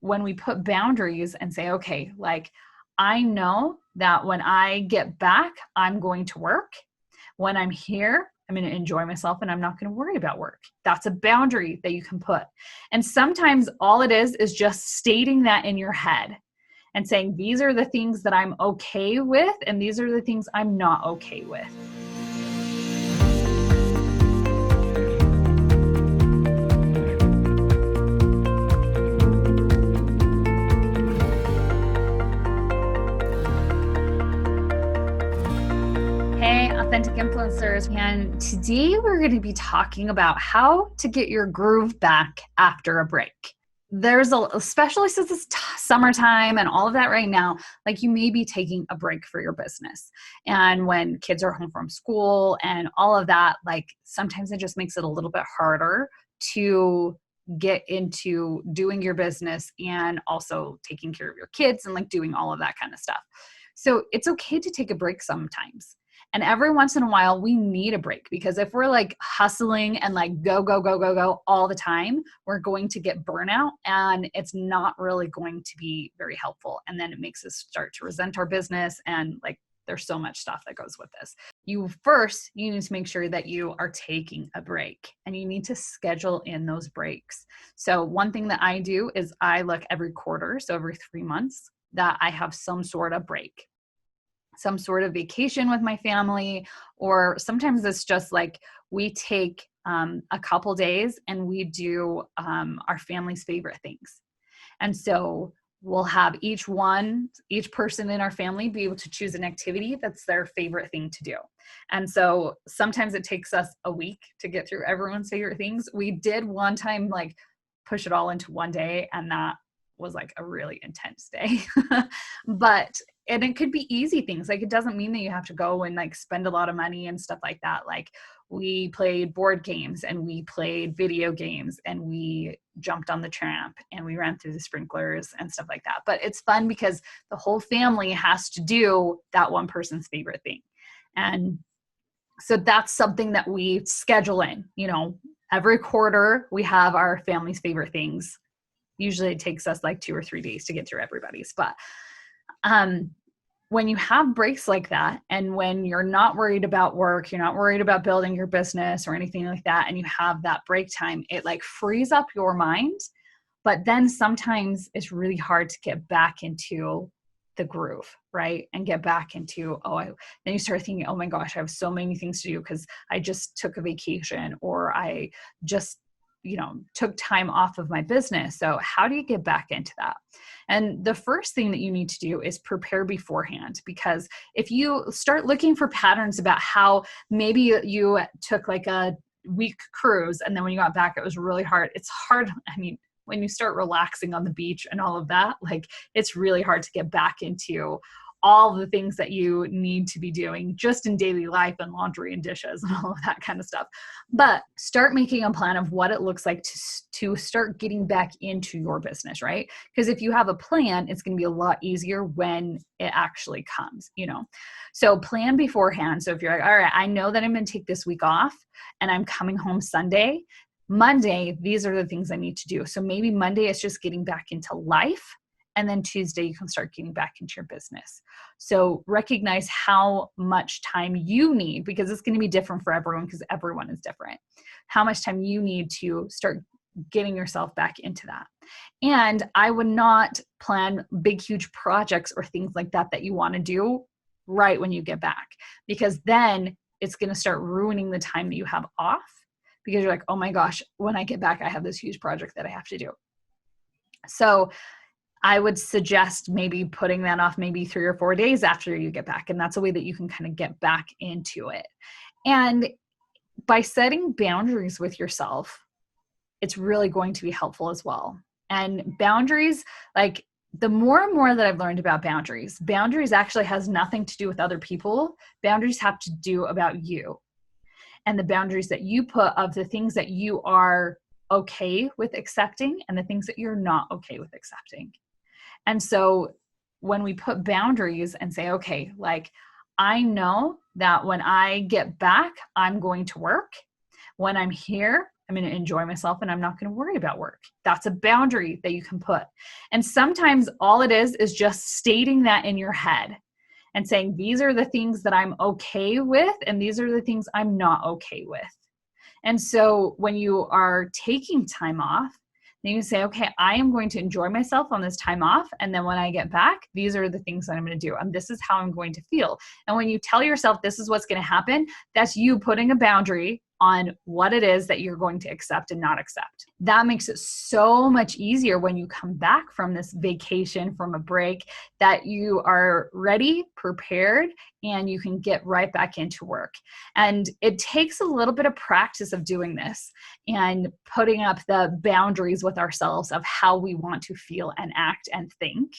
when we put boundaries and say, okay, like, I know that when I get back, I'm going to work. When I'm here, I'm going to enjoy myself and I'm not going to worry about work. That's a boundary that you can put. And sometimes all it is just stating that in your head and saying, these are the things that I'm okay with, and these are the things I'm not okay with. Hey, authentic influencers, and today we're going to be talking about how to get your groove back after a break. Especially since it's summertime and all of that right now, like you may be taking a break for your business. And when kids are home from school and all of that, like sometimes it just makes it a little bit harder to get into doing your business and also taking care of your kids and like doing all of that kind of stuff. So it's okay to take a break sometimes. And every once in a while, we need a break, because if we're like hustling and like go all the time, we're going to get burnout, and it's not really going to be very helpful. And then it makes us start to resent our business. And like, there's so much stuff that goes with this. You need to make sure that you are taking a break, and you need to schedule in those breaks. So one thing that I do is I look every quarter, so every 3 months, that I have some sort of break, some sort of vacation with my family, or sometimes it's just like we take a couple days and we do our family's favorite things. And so we'll have each person in our family be able to choose an activity that's their favorite thing to do. And so sometimes it takes us a week to get through everyone's favorite things. We did one time like push it all into one day, and that was like a really intense day. And it could be easy things. Like, it doesn't mean that you have to go and like spend a lot of money and stuff like that. Like, we played board games and we played video games and we jumped on the tramp and we ran through the sprinklers and stuff like that. But it's fun because the whole family has to do that one person's favorite thing. And so that's something that we schedule in, every quarter we have our family's favorite things. Usually it takes us like 2 or 3 days to get through everybody's. But when you have breaks like that, and when you're not worried about work, you're not worried about building your business or anything like that, and you have that break time, it like frees up your mind. But then sometimes it's really hard to get back into the groove, right? And get back into, then you start thinking, oh my gosh, I have so many things to do because I just took a vacation, or I just took time off of my business. So how do you get back into that? And the first thing that you need to do is prepare beforehand, because if you start looking for patterns about how maybe you took like a week cruise and then when you got back, it was really hard. It's hard. I mean, when you start relaxing on the beach and all of that, like it's really hard to get back into all the things that you need to be doing just in daily life and laundry and dishes and all of that kind of stuff. But start making a plan of what it looks like to start getting back into your business, right? Because if you have a plan, it's going to be a lot easier when it actually comes, So plan beforehand. So if you're like, all right, I know that I'm going to take this week off and I'm coming home Sunday. Monday, these are the things I need to do. So maybe Monday is just getting back into life. And then Tuesday, you can start getting back into your business. So recognize how much time you need, because it's going to be different for everyone, because everyone is different. How much time you need to start getting yourself back into that. And I would not plan big, huge projects or things like that you want to do right when you get back, because then it's going to start ruining the time that you have off, because you're like, oh my gosh, when I get back, I have this huge project that I have to do. So I would suggest maybe putting that off maybe 3 or 4 days after you get back. And that's a way that you can kind of get back into it. And by setting boundaries with yourself, it's really going to be helpful as well. And boundaries, like the more and more that I've learned about boundaries actually has nothing to do with other people. Boundaries have to do about you and the boundaries that you put of the things that you are okay with accepting and the things that you're not okay with accepting. And so when we put boundaries and say, okay, like I know that when I get back, I'm going to work. When I'm here, I'm going to enjoy myself and I'm not going to worry about work. That's a boundary that you can put. And sometimes all it is just stating that in your head and saying, these are the things that I'm okay with, and these are the things I'm not okay with. And so when you are taking time off, then you say, okay, I am going to enjoy myself on this time off. And then when I get back, these are the things that I'm going to do. And this is how I'm going to feel. And when you tell yourself this is what's going to happen, that's you putting a boundary on what it is that you're going to accept and not accept. That makes it so much easier when you come back from this vacation, from a break, that you are ready, prepared, and you can get right back into work. And it takes a little bit of practice of doing this and putting up the boundaries with ourselves of how we want to feel and act and think.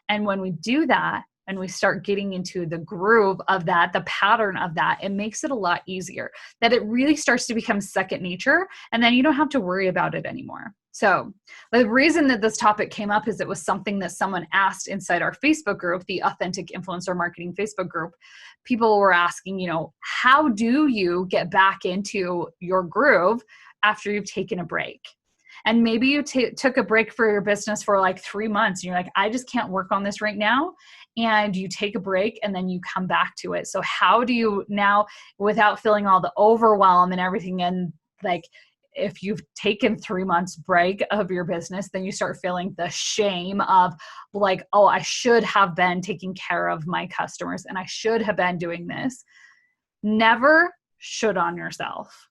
And when we do that, and we start getting into the groove of that, the pattern of that, it makes it a lot easier, that it really starts to become second nature, and then you don't have to worry about it anymore. So the reason that this topic came up is it was something that someone asked inside our Facebook group, the Authentic Influencer Marketing Facebook group. People were asking, how do you get back into your groove after you've taken a break? And maybe you took a break for your business for like 3 months. And you're like, I just can't work on this right now. And you take a break and then you come back to it. So how do you now, without feeling all the overwhelm and everything, and like, if you've taken 3 months break of your business, then you start feeling the shame of like, oh, I should have been taking care of my customers and I should have been doing this. Never should on yourself.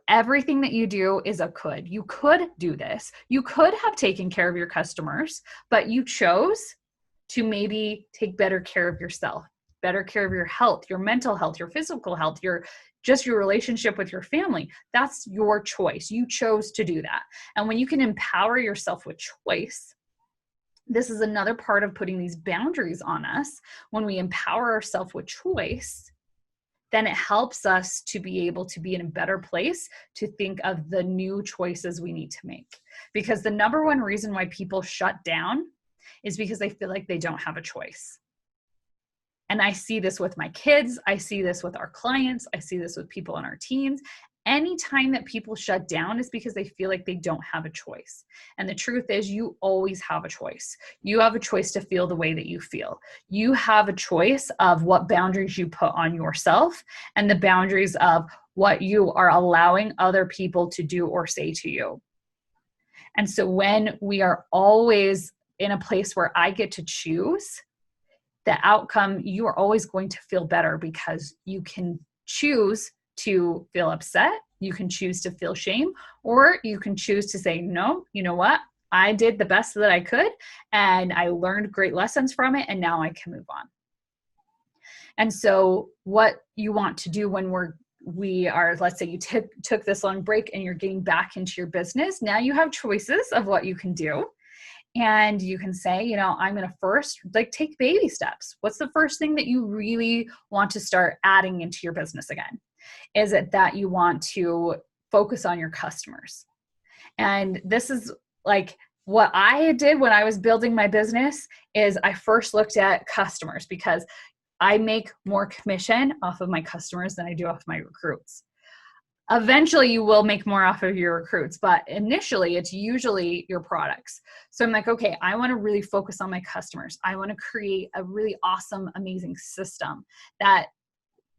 Everything that you do is a could. You could do this. You could have taken care of your customers, but you chose to maybe take better care of yourself, better care of your health, your mental health, your physical health, your relationship with your family. That's your choice. You chose to do that. And when you can empower yourself with choice, this is another part of putting these boundaries on us. When we empower ourselves with choice, then it helps us to be able to be in a better place to think of the new choices we need to make. Because the number one reason why people shut down is because they feel like they don't have a choice. And I see this with my kids. I see this with our clients. I see this with people on our teams. Anytime that people shut down is because they feel like they don't have a choice. And the truth is, you always have a choice. You have a choice to feel the way that you feel. You have a choice of what boundaries you put on yourself and the boundaries of what you are allowing other people to do or say to you. And so when we are always in a place where I get to choose the outcome, you are always going to feel better because you can choose to feel upset, you can choose to feel shame, or you can choose to say, no, you know what? I did the best that I could and I learned great lessons from it and now I can move on. And so what you want to do when we are, let's say you took this long break and you're getting back into your business, now you have choices of what you can do. And you can say, I'm going to first take baby steps. What's the first thing that you really want to start adding into your business again? Is it that you want to focus on your customers? And this is like what I did when I was building my business is I first looked at customers because I make more commission off of my customers than I do off my recruits. Eventually you will make more off of your recruits, but initially it's usually your products. So I'm like, okay, I want to really focus on my customers. I want to create a really awesome, amazing system that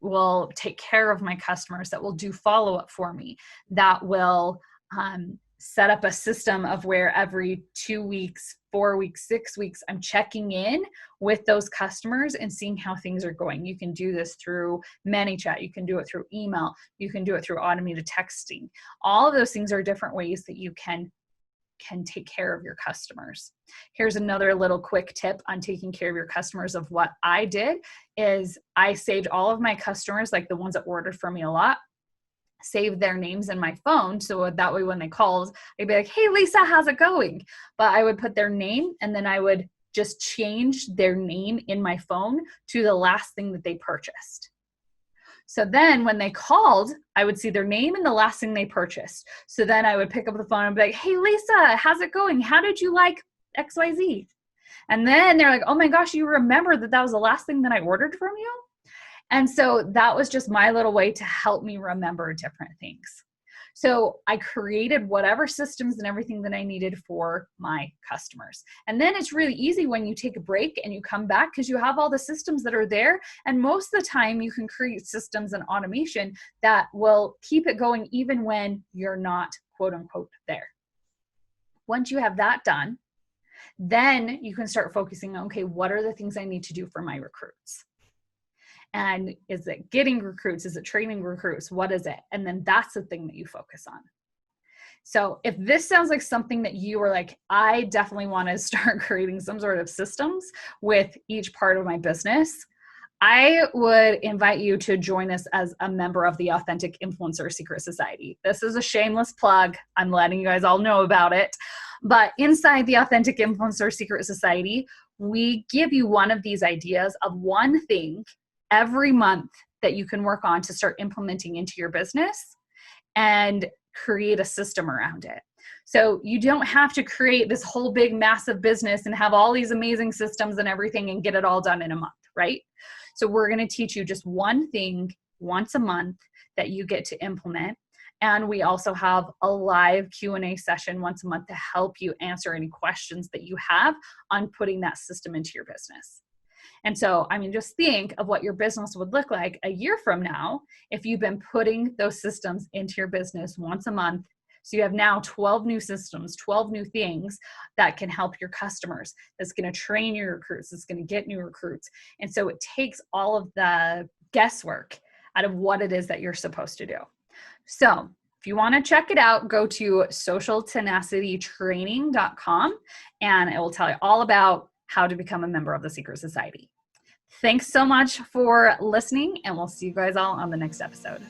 will take care of my customers, that will do follow-up for me, that will set up a system of where every 2 weeks, 4 weeks, 6 weeks, I'm checking in with those customers and seeing how things are going. You can do this through ManyChat. You can do it through email. You can do it through automated texting. All of those things are different ways that you can take care of your customers. Here's another little quick tip on taking care of your customers of what I did is I saved all of my customers, like the ones that ordered from me a lot, saved their names in my phone. So that way when they called, I'd be like, hey, Lisa, how's it going? But I would put their name and then I would just change their name in my phone to the last thing that they purchased. So then when they called, I would see their name and the last thing they purchased. So then I would pick up the phone and be like, hey, Lisa, how's it going? How did you like XYZ? And then they're like, oh my gosh, you remember that was the last thing that I ordered from you? And so that was just my little way to help me remember different things. So I created whatever systems and everything that I needed for my customers. And then it's really easy when you take a break and you come back because you have all the systems that are there. And most of the time you can create systems and automation that will keep it going even when you're not, quote unquote, there. Once you have that done, then you can start focusing on, okay, what are the things I need to do for my recruits? And is it getting recruits? Is it training recruits? What is it? And then that's the thing that you focus on. So if this sounds like something that you are like, I definitely want to start creating some sort of systems with each part of my business, I would invite you to join us as a member of the Authentic Influencer Secret Society. This is a shameless plug. I'm letting you guys all know about it. But inside the Authentic Influencer Secret Society, we give you one of these ideas of one thing every month that you can work on to start implementing into your business and create a system around it. So you don't have to create this whole big massive business and have all these amazing systems and everything and get it all done in a month, right? So we're going to teach you just one thing once a month that you get to implement. And we also have a live Q&A session once a month to help you answer any questions that you have on putting that system into your business. And so, I mean, just think of what your business would look like a year from now if you've been putting those systems into your business once a month. So you have now 12 new systems, 12 new things that can help your customers, that's going to train your recruits, that's going to get new recruits. And so it takes all of the guesswork out of what it is that you're supposed to do. So if you want to check it out, go to socialtenacitytraining.com and it will tell you all about how to become a member of the Secret Society. Thanks so much for listening, and we'll see you guys all on the next episode.